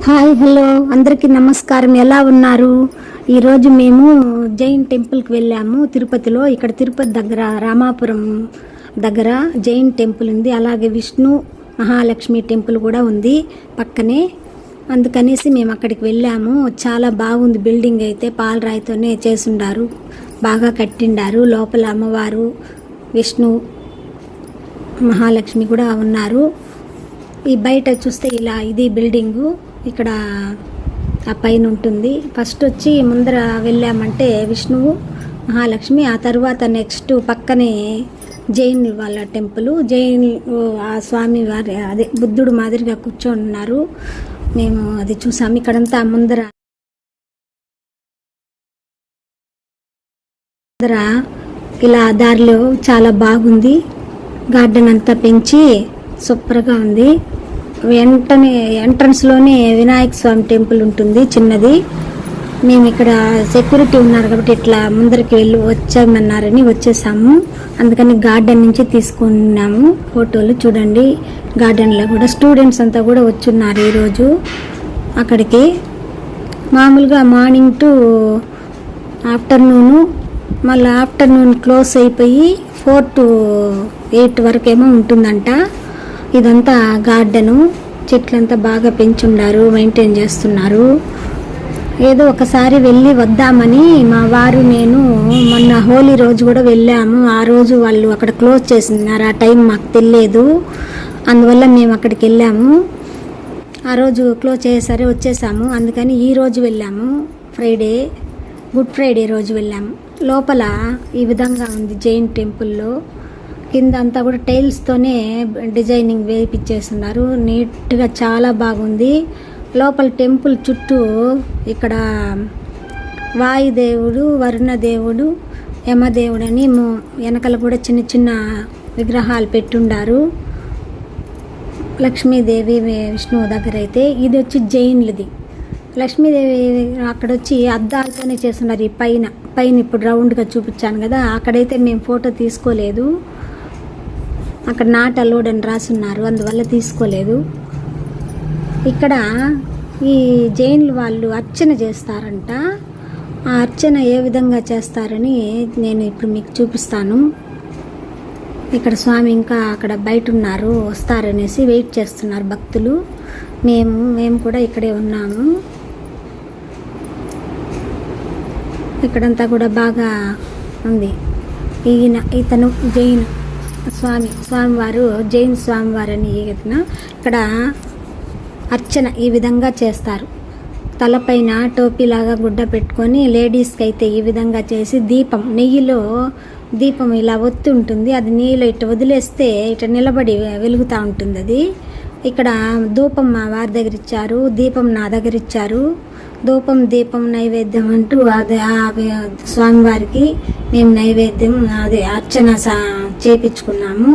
Hi hello అందరికీ నమస్కారం. ఎలా ఉన్నారు? ఈరోజు మేము జైన్ టెంపుల్కి వెళ్ళాము తిరుపతిలో. ఇక్కడ తిరుపతి దగ్గర రామాపురం దగ్గర జైన్ టెంపుల్ ఉంది. అలాగే విష్ణు మహాలక్ష్మి టెంపుల్ కూడా ఉంది పక్కనే. అందుకనేసి మేము అక్కడికి వెళ్ళాము. చాలా బాగుంది బిల్డింగ్ అయితే, పాలరాయితోనే చేసుండారు, బాగా కట్టిండారు. లోపల అమ్మవారు విష్ణు మహాలక్ష్మి కూడా ఉన్నారు. ఈ బయట చూస్తే ఇలా ఇది బిల్డింగు, ఇక్కడ ఆ పైన ఉంటుంది. ఫస్ట్ వచ్చి ముందర వెళ్ళామంటే విష్ణువు మహాలక్ష్మి, ఆ తర్వాత నెక్స్ట్ పక్కనే జైన్ వాళ్ళ టెంపుల్. జైన్ ఆ స్వామి వారి అదే బుద్ధుడు మాదిరిగా కూర్చొని ఉన్నారు. మేము అది చూసాము. ఇక్కడంతా ముందర ఇలా దారిలో చాలా బాగుంది. గార్డెన్ అంతా పెంచి సూపర్గా ఉంది. వెంటనే ఎంట్రన్స్లోనే వినాయక స్వామి టెంపుల్ ఉంటుంది చిన్నది. మేము ఇక్కడ సెక్యూరిటీ ఉన్నారు కాబట్టి ఇట్లా ముందరికి వెళ్ళి వచ్చామన్నారని వచ్చేసాము. అందుకని గార్డెన్ నుంచి తీసుకున్నాము ఫోటోలు. చూడండి, గార్డెన్లో కూడా స్టూడెంట్స్ అంతా కూడా వచ్చున్నారు ఈరోజు అక్కడికి. మామూలుగా మార్నింగ్ టు ఆఫ్టర్నూను, మళ్ళీ ఆఫ్టర్నూన్ క్లోజ్ అయిపోయి 4 to 8 వరకేమో ఉంటుందంట. ఇదంతా గార్డెను, చెట్లంతా బాగా పెంచుండారు, మెయింటైన్ చేస్తున్నారు. ఏదో ఒకసారి వెళ్ళి వద్దామని మా వారు నేను మొన్న హోలీ రోజు కూడా వెళ్ళాము. ఆ రోజు వాళ్ళు అక్కడ క్లోజ్ చేసినారు, ఆ టైం మాకు తెలియదు. అందువల్ల మేము అక్కడికి వెళ్ళాము. ఆ రోజు క్లోజ్ చేసేసరి వచ్చేసాము. అందుకని ఈ రోజు వెళ్ళాము, ఫ్రైడే, గుడ్ ఫ్రైడే రోజు వెళ్ళాము. లోపల ఈ విధంగా ఉంది జైన్ టెంపుల్లో. కింద అంతా కూడా టైల్స్తోనే డిజైనింగ్ వేయించేస్తున్నారు, నీట్గా చాలా బాగుంది. లోపల టెంపుల్ చుట్టూ ఇక్కడ వాయుదేవుడు, వరుణదేవుడు, యమదేవుడు అని వెనకాల కూడా చిన్న చిన్న విగ్రహాలు పెట్టుండారు. లక్ష్మీదేవి విష్ణువు దగ్గర అయితే ఇది వచ్చి జైన్లది. లక్ష్మీదేవి అక్కడ వచ్చి అద్దాలతోనే చేస్తున్నారు. ఈ పైన ఇప్పుడు రౌండ్గా చూపించాను కదా, అక్కడైతే మేము ఫోటో తీసుకోలేదు. అక్కడ నాట్ అలౌడ్ అని రాసున్నారు, అందువల్ల తీసుకోలేదు. ఇక్కడ ఈ జైన్లు వాళ్ళు అర్చన చేస్తారంట. ఆ అర్చన ఏ విధంగా చేస్తారని నేను ఇప్పుడు మీకు చూపిస్తాను. ఇక్కడ స్వామి ఇంకా అక్కడ బయట ఉన్నారు, వస్తారనేసి వెయిట్ చేస్తున్నారు భక్తులు. మేము కూడా ఇక్కడే ఉన్నాము. ఇక్కడంతా కూడా బాగా ఉంది. ఇతను జైన్ స్వామివారు, జైన్ స్వామివారు అని ఇక్కడ అర్చన ఈ విధంగా చేస్తారు. తలపైన టోపీలాగా గుడ్డ పెట్టుకొని, లేడీస్కి అయితే ఈ విధంగా చేసి దీపం, నెయ్యిలో దీపం ఇలా ఒత్తి ఉంటుంది. అది నీళ్ళు ఇట్లా వదిలేస్తే ఇట్లా నిలబడి వెలుగుతూ ఉంటుంది. అది ఇక్కడ ధూపం మా వారి దగ్గర ఇచ్చారు, దీపం నా దగ్గర ఇచ్చారు. ధూపం దీపం నైవేద్యం అంటూ అదే స్వామివారికి మేము నైవేద్యం అదే అర్చన చేపించుకున్నాము.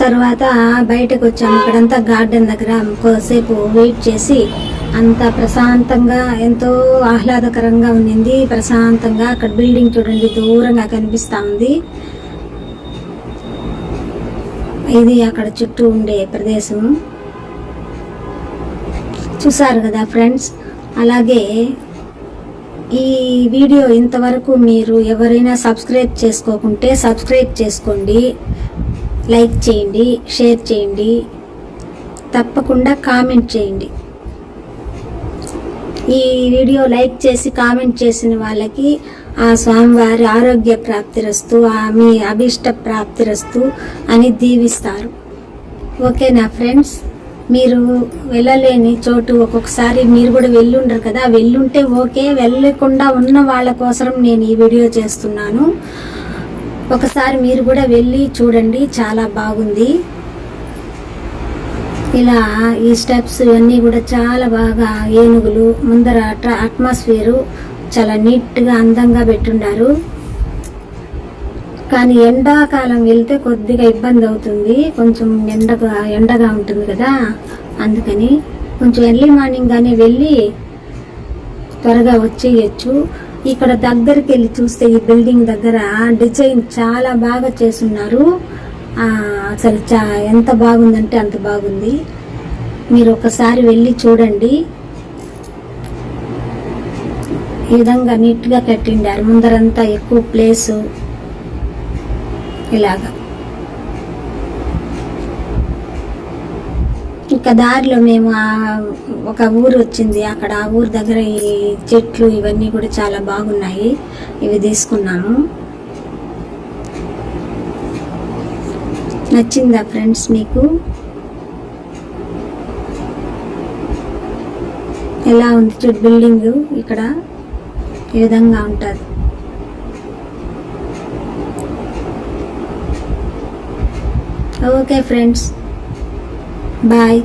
తర్వాత బయటకు వచ్చాము. ఇక్కడంతా గార్డెన్ దగ్గర కొద్దిసేపు వెయిట్ చేసి అంతా ప్రశాంతంగా, ఎంతో ఆహ్లాదకరంగా ఉండింది. ప్రశాంతంగా అక్కడ బిల్డింగ్ చూడండి దూరంగా కనిపిస్తూ ఉంది. ఇది అక్కడ చుట్టూ ఉండే ప్రదేశం చూసారు కదా ఫ్రెండ్స్. అలాగే ఈ వీడియో ఇంతవరకు మీరు ఎవరైనా సబ్స్క్రైబ్ చేసుకోకుంటే సబ్స్క్రైబ్ చేసుకోండి, లైక్ చేయండి, షేర్ చేయండి, తప్పకుండా కామెంట్ చేయండి. ఈ వీడియో లైక్ చేసి కామెంట్ చేసిన వాళ్ళకి ఆ స్వామివారి ఆరోగ్య ప్రాప్తిరస్తు, మీ అభిష్ట ప్రాప్తిరస్తు అని దీవిస్తారు. ఓకేనా ఫ్రెండ్స్? మీరు వెళ్ళలేని చోటు ఒక్కొక్కసారి మీరు కూడా వెళ్ళుండరు కదా, వెళ్ళుంటే ఓకే, వెళ్ళకుండా ఉన్న వాళ్ళ కోసం నేను ఈ వీడియో చేస్తున్నాను. ఒకసారి మీరు కూడా వెళ్ళి చూడండి, చాలా బాగుంది. ఇలా ఈ స్టెప్స్ ఇవన్నీ కూడా చాలా బాగా, ఏనుగులు ముందర అట్మాస్ఫియరు చాలా నీట్గా అందంగా పెట్టుండారు. కానీ ఎండాకాలం వెళ్తే కొద్దిగా ఇబ్బంది అవుతుంది, కొంచెం ఎండగా ఉంటుంది కదా. అందుకని కొంచెం ఎర్లీ మార్నింగ్ గానే వెళ్ళి త్వరగా వచ్చేయచ్చు. ఇక్కడ దగ్గరికి వెళ్ళి చూస్తే ఈ బిల్డింగ్ దగ్గర డిజైన్ చాలా బాగా చేసున్నారు. అసలు ఎంత బాగుందంటే అంత బాగుంది. మీరు ఒకసారి వెళ్ళి చూడండి. ఈ విధంగా నీట్గా కట్టిండారు. ముందరంతా ఎక్కువ ప్లేసు ఇలాగా. ఇంకా దారిలో మేము ఒక ఊరు వచ్చింది. అక్కడ ఆ ఊరు దగ్గర ఈ చెట్లు ఇవన్నీ కూడా చాలా బాగున్నాయి. ఇవి తీసుకున్నాము. నచ్చిందా ఫ్రెండ్స్ మీకు? ఎలా ఉంది చూడు బిల్డింగ్. ఇక్కడ ఈ విధంగా ఉంటుంది. Okay friends, bye.